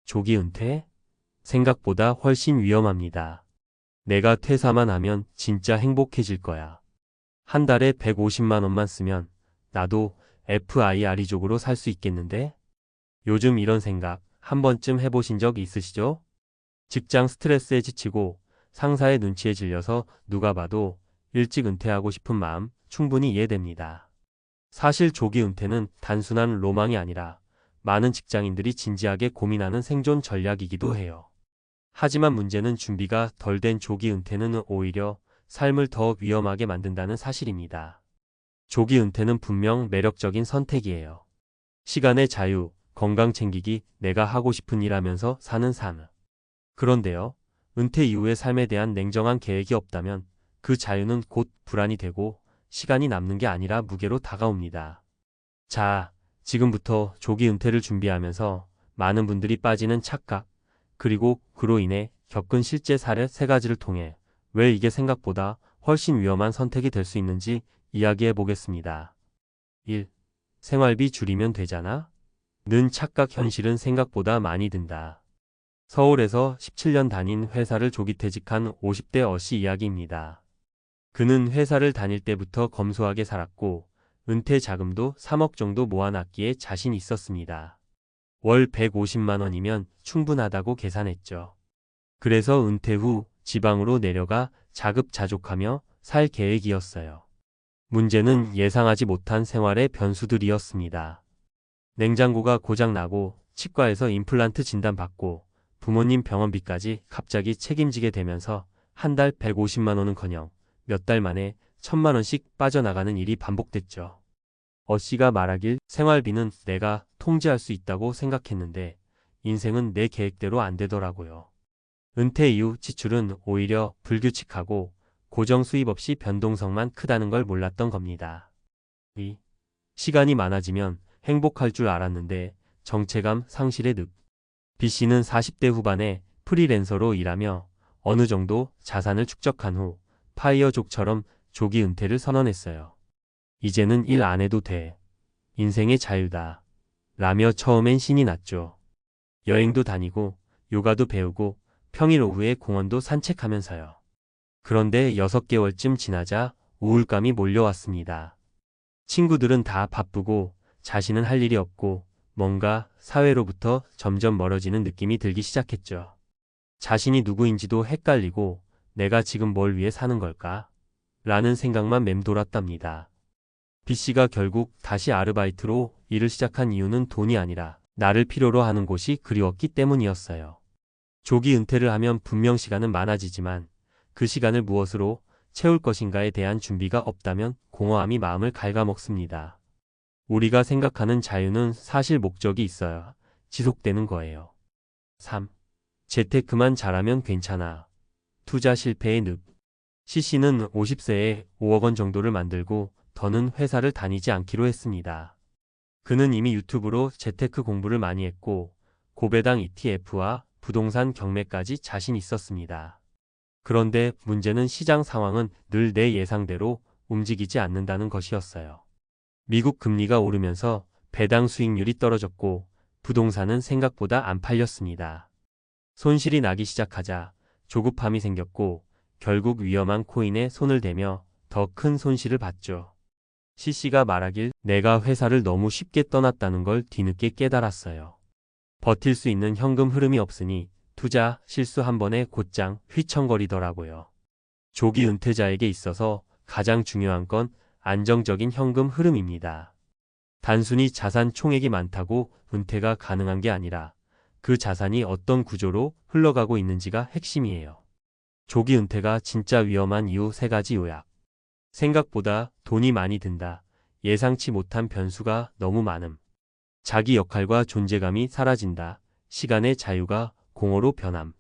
조기 은퇴? 생각보다 훨씬 위험합니다. 내가 퇴사만 하면 진짜 행복해질 거야. 한 달에 150만 원만 쓰면 나도 FIRE족으로 살 수 있겠는데? 요즘 이런 생각 한 번쯤 해보신 적 있으시죠? 직장 스트레스에 지치고 상사의 눈치에 질려서 누가 봐도 일찍 은퇴하고 싶은 마음 충분히 이해됩니다. 사실 조기 은퇴는 단순한 로망이 아니라 많은 직장인들이 진지하게 고민하는 생존 전략이기도 해요. 하지만 문제는 준비가 덜 된 조기 은퇴는 오히려 삶을 더 위험하게 만든다는 사실입니다. 조기 은퇴는 분명 매력적인 선택이에요. 시간의 자유, 건강 챙기기, 내가 하고 싶은 일 하면서 사는 삶. 그런데요, 은퇴 이후의 삶에 대한 냉정한 계획이 없다면 그 자유는 곧 불안이 되고 시간이 남는 게 아니라 무게로 다가옵니다. 자, 지금부터 조기 은퇴를 준비하면서 많은 분들이 빠지는 착각, 그리고 그로 인해 겪은 실제 사례 3가지를 통해 왜 이게 생각보다 훨씬 위험한 선택이 될 수 있는지 이야기해 보겠습니다. 1. 생활비 줄이면 되잖아? 는 착각. 현실은 생각보다 많이 든다. 서울에서 17년 다닌 회사를 조기 퇴직한 50대 어씨 이야기입니다. 그는 회사를 다닐 때부터 검소하게 살았고 은퇴 자금도 3억 정도 모아놨기에 자신 있었습니다. 월 150만 원이면 충분하다고 계산했죠. 그래서 은퇴 후 지방으로 내려가 자급자족하며 살 계획이었어요. 문제는 예상하지 못한 생활의 변수들이었습니다. 냉장고가 고장나고 치과에서 임플란트 진단받고 부모님 병원비까지 갑자기 책임지게 되면서 한 달 150만 원은커녕 몇 달 만에 1000만 원씩 빠져나가는 일이 반복됐죠. 어씨가 말하길 생활비는 내가 통제할 수 있다고 생각했는데 인생은 내 계획대로 안 되더라고요. 은퇴 이후 지출은 오히려 불규칙하고 고정 수입 없이 변동성만 크다는 걸 몰랐던 겁니다. 2. 시간이 많아지면 행복할 줄 알았는데 정체감 상실의 늪. B씨는 40대 후반에 프리랜서로 일하며 어느 정도 자산을 축적한 후 파이어족처럼 조기 은퇴를 선언했어요. 이제는 일 안 해도 돼. 인생의 자유다. 라며 처음엔 신이 났죠. 여행도 다니고 요가도 배우고 평일 오후에 공원도 산책하면서요. 그런데 6개월쯤 지나자 우울감이 몰려왔습니다. 친구들은 다 바쁘고 자신은 할 일이 없고 뭔가 사회로부터 점점 멀어지는 느낌이 들기 시작했죠. 자신이 누구인지도 헷갈리고 내가 지금 뭘 위해 사는 걸까? 라는 생각만 맴돌았답니다. B씨가 결국 다시 아르바이트로 일을 시작한 이유는 돈이 아니라 나를 필요로 하는 곳이 그리웠기 때문이었어요. 조기 은퇴를 하면 분명 시간은 많아지지만 그 시간을 무엇으로 채울 것인가에 대한 준비가 없다면 공허함이 마음을 갉아먹습니다. 우리가 생각하는 자유는 사실 목적이 있어야 지속되는 거예요. 3. 재테크만 잘하면 괜찮아. 투자 실패의 늪. C씨는 50세에 5억 원 정도를 만들고 더는 회사를 다니지 않기로 했습니다. 그는 이미 유튜브로 재테크 공부를 많이 했고 고배당 ETF와 부동산 경매까지 자신 있었습니다. 그런데 문제는 시장 상황은 늘 내 예상대로 움직이지 않는다는 것이었어요. 미국 금리가 오르면서 배당 수익률이 떨어졌고 부동산은 생각보다 안 팔렸습니다. 손실이 나기 시작하자 조급함이 생겼고 결국 위험한 코인에 손을 대며 더 큰 손실을 봤죠. C씨가 말하길 내가 회사를 너무 쉽게 떠났다는 걸 뒤늦게 깨달았어요. 버틸 수 있는 현금 흐름이 없으니 투자 실수 한 번에 곧장 휘청거리더라고요. 조기 은퇴자에게 있어서 가장 중요한 건 안정적인 현금 흐름입니다. 단순히 자산 총액이 많다고 은퇴가 가능한 게 아니라 그 자산이 어떤 구조로 흘러가고 있는지가 핵심이에요. 조기 은퇴가 진짜 위험한 이유 3가지 요약. 생각보다 돈이 많이 든다. 예상치 못한 변수가 너무 많음. 자기 역할과 존재감이 사라진다. 시간의 자유가 공허로 변함.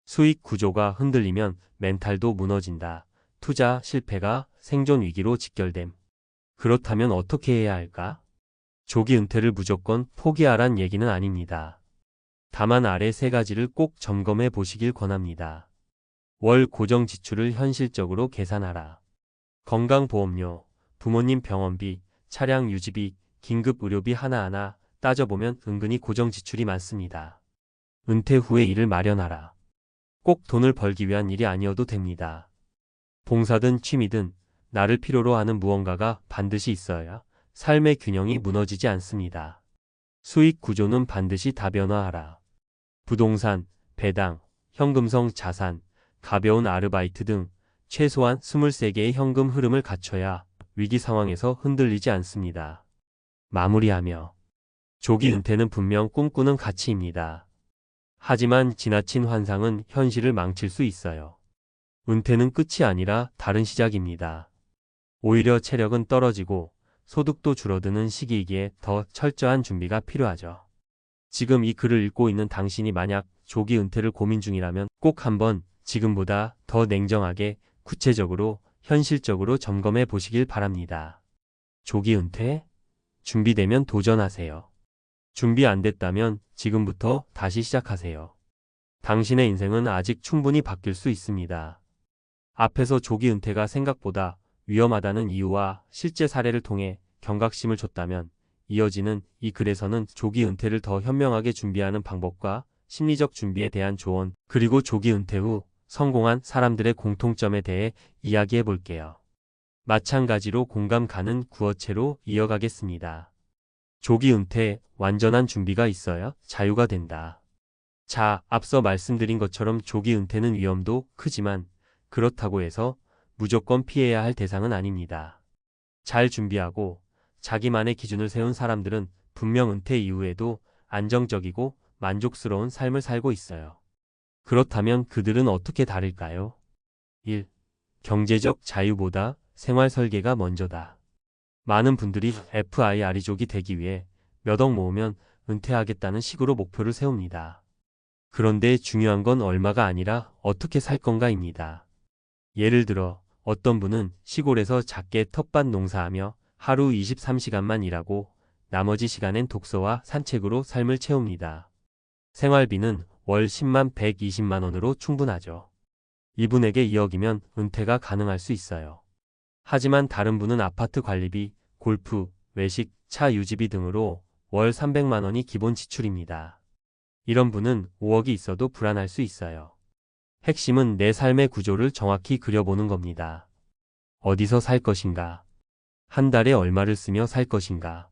수익 구조가 흔들리면 멘탈도 무너진다. 투자 실패가 생존 위기로 직결됨. 그렇다면 어떻게 해야 할까? 조기 은퇴를 무조건 포기하란 얘기는 아닙니다. 다만 아래 3가지를 꼭 점검해 보시길 권합니다. 월 고정 지출을 현실적으로 계산하라. 건강보험료, 부모님 병원비, 차량 유지비, 긴급 의료비 하나하나 따져보면 은근히 고정 지출이 많습니다. 은퇴 후에 일을 마련하라. 꼭 돈을 벌기 위한 일이 아니어도 됩니다. 봉사든 취미든 나를 필요로 하는 무언가가 반드시 있어야 삶의 균형이 무너지지 않습니다. 수익 구조는 반드시 다변화하라. 부동산, 배당, 현금성 자산, 가벼운 아르바이트 등 최소한 23개의 현금 흐름을 갖춰야 위기 상황에서 흔들리지 않습니다. 마무리하며 조기 은퇴는 분명 꿈꾸는 가치입니다. 하지만 지나친 환상은 현실을 망칠 수 있어요. 은퇴는 끝이 아니라 다른 시작입니다. 오히려 체력은 떨어지고 소득도 줄어드는 시기이기에 더 철저한 준비가 필요하죠. 지금 이 글을 읽고 있는 당신이 만약 조기 은퇴를 고민 중이라면 꼭 한번 지금보다 더 냉정하게 구체적으로 현실적으로 점검해 보시길 바랍니다. 조기 은퇴? 준비되면 도전하세요. 준비 안 됐다면 지금부터 다시 시작하세요. 당신의 인생은 아직 충분히 바뀔 수 있습니다. 앞에서 조기 은퇴가 생각보다 위험하다는 이유와 실제 사례를 통해 경각심을 줬다면 이어지는 이 글에서는 조기 은퇴를 더 현명하게 준비하는 방법과 심리적 준비에 대한 조언, 그리고 조기 은퇴 후 성공한 사람들의 공통점에 대해 이야기해 볼게요. 마찬가지로 공감 가는 구어체로 이어가겠습니다. 조기 은퇴, 완전한 준비가 있어야 자유가 된다. 자, 앞서 말씀드린 것처럼 조기 은퇴는 위험도 크지만 그렇다고 해서 무조건 피해야 할 대상은 아닙니다. 잘 준비하고 자기만의 기준을 세운 사람들은 분명 은퇴 이후에도 안정적이고 만족스러운 삶을 살고 있어요. 그렇다면 그들은 어떻게 다를까요? 1. 경제적 자유보다 생활 설계가 먼저다. 많은 분들이 FIRE족이 되기 위해 몇 억 모으면 은퇴하겠다는 식으로 목표를 세웁니다. 그런데 중요한 건 얼마가 아니라 어떻게 살 건가입니다. 예를 들어 어떤 분은 시골에서 작게 텃밭 농사하며 하루 23시간만 일하고 나머지 시간엔 독서와 산책으로 삶을 채웁니다. 생활비는 월 10만 120만 원으로 충분하죠. 이분에게 2억이면 은퇴가 가능할 수 있어요. 하지만 다른 분은 아파트 관리비, 골프, 외식, 차 유지비 등으로 월 300만 원이 기본 지출입니다. 이런 분은 5억이 있어도 불안할 수 있어요. 핵심은 내 삶의 구조를 정확히 그려보는 겁니다. 어디서 살 것인가? 한 달에 얼마를 쓰며 살 것인가?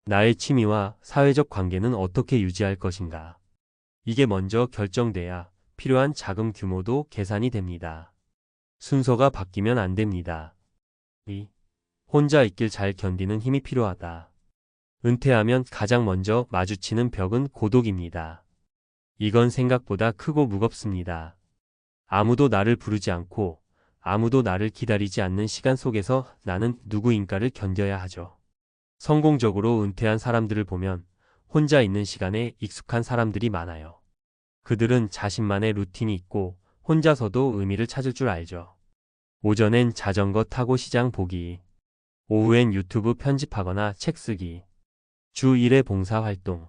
나의 취미와 사회적 관계는 어떻게 유지할 것인가? 이게 먼저 결정돼야 필요한 자금 규모도 계산이 됩니다. 순서가 바뀌면 안 됩니다. 2. 혼자 있길 잘 견디는 힘이 필요하다. 은퇴하면 가장 먼저 마주치는 벽은 고독입니다. 이건 생각보다 크고 무겁습니다. 아무도 나를 부르지 않고 아무도 나를 기다리지 않는 시간 속에서 나는 누구인가를 견뎌야 하죠. 성공적으로 은퇴한 사람들을 보면 혼자 있는 시간에 익숙한 사람들이 많아요. 그들은 자신만의 루틴이 있고 혼자서도 의미를 찾을 줄 알죠. 오전엔 자전거 타고 시장 보기, 오후엔 유튜브 편집하거나 책 쓰기, 주 1회 봉사활동.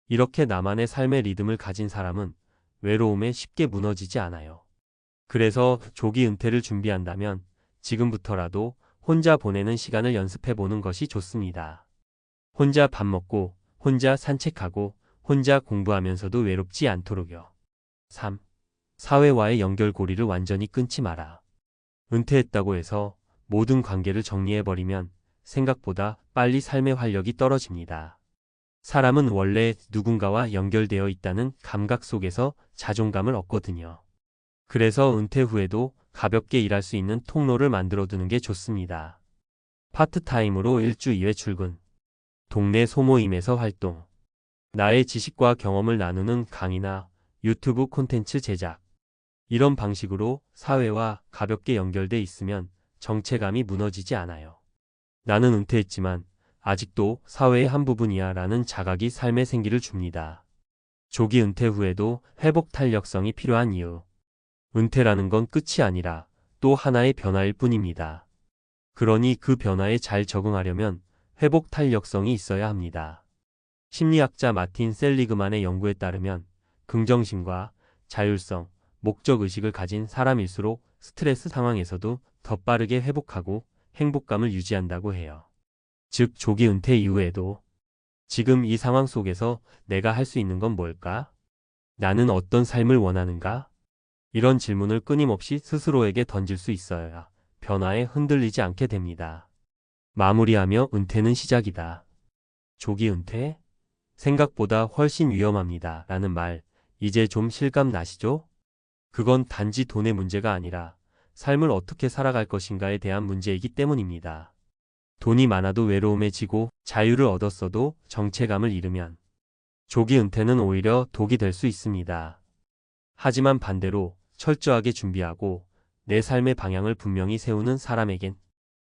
이렇게 나만의 삶의 리듬을 가진 사람은 외로움에 쉽게 무너지지 않아요. 그래서 조기 은퇴를 준비한다면 지금부터라도 혼자 보내는 시간을 연습해 보는 것이 좋습니다. 혼자 밥 먹고, 혼자 산책하고, 혼자 공부하면서도 외롭지 않도록요. 3. 사회와의 연결고리를 완전히 끊지 마라. 은퇴했다고 해서 모든 관계를 정리해버리면 생각보다 빨리 삶의 활력이 떨어집니다. 사람은 원래 누군가와 연결되어 있다는 감각 속에서 자존감을 얻거든요. 그래서 은퇴 후에도 가볍게 일할 수 있는 통로를 만들어두는 게 좋습니다. 파트타임으로 일주 2회 출근, 동네 소모임에서 활동, 나의 지식과 경험을 나누는 강의나 유튜브 콘텐츠 제작. 이런 방식으로 사회와 가볍게 연결돼 있으면 정체감이 무너지지 않아요. 나는 은퇴했지만 아직도 사회의 한 부분이야 라는 자각이 삶의 생기를 줍니다. 조기 은퇴 후에도 회복 탄력성이 필요한 이유. 은퇴라는 건 끝이 아니라 또 하나의 변화일 뿐입니다. 그러니 그 변화에 잘 적응하려면 회복 탄력성이 있어야 합니다. 심리학자 마틴 셀리그만의 연구에 따르면 긍정심과 자율성, 목적의식을 가진 사람일수록 스트레스 상황에서도 더 빠르게 회복하고 행복감을 유지한다고 해요. 즉 조기 은퇴 이후에도 지금 이 상황 속에서 내가 할 수 있는 건 뭘까? 나는 어떤 삶을 원하는가? 이런 질문을 끊임없이 스스로에게 던질 수 있어야 변화에 흔들리지 않게 됩니다. 마무리하며 은퇴는 시작이다. 조기 은퇴? 생각보다 훨씬 위험합니다. 라는 말, 이제 좀 실감 나시죠? 그건 단지 돈의 문제가 아니라 삶을 어떻게 살아갈 것인가에 대한 문제이기 때문입니다. 돈이 많아도 외로움에 지고 자유를 얻었어도 정체감을 잃으면 조기 은퇴는 오히려 독이 될 수 있습니다. 하지만 반대로 철저하게 준비하고 내 삶의 방향을 분명히 세우는 사람에겐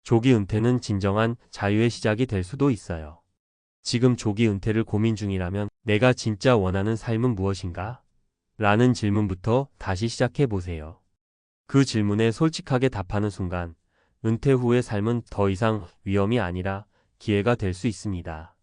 조기 은퇴는 진정한 자유의 시작이 될 수도 있어요. 지금 조기 은퇴를 고민 중이라면 내가 진짜 원하는 삶은 무엇인가? 라는 질문부터 다시 시작해 보세요. 그 질문에 솔직하게 답하는 순간 은퇴 후의 삶은 더 이상 위험이 아니라 기회가 될 수 있습니다.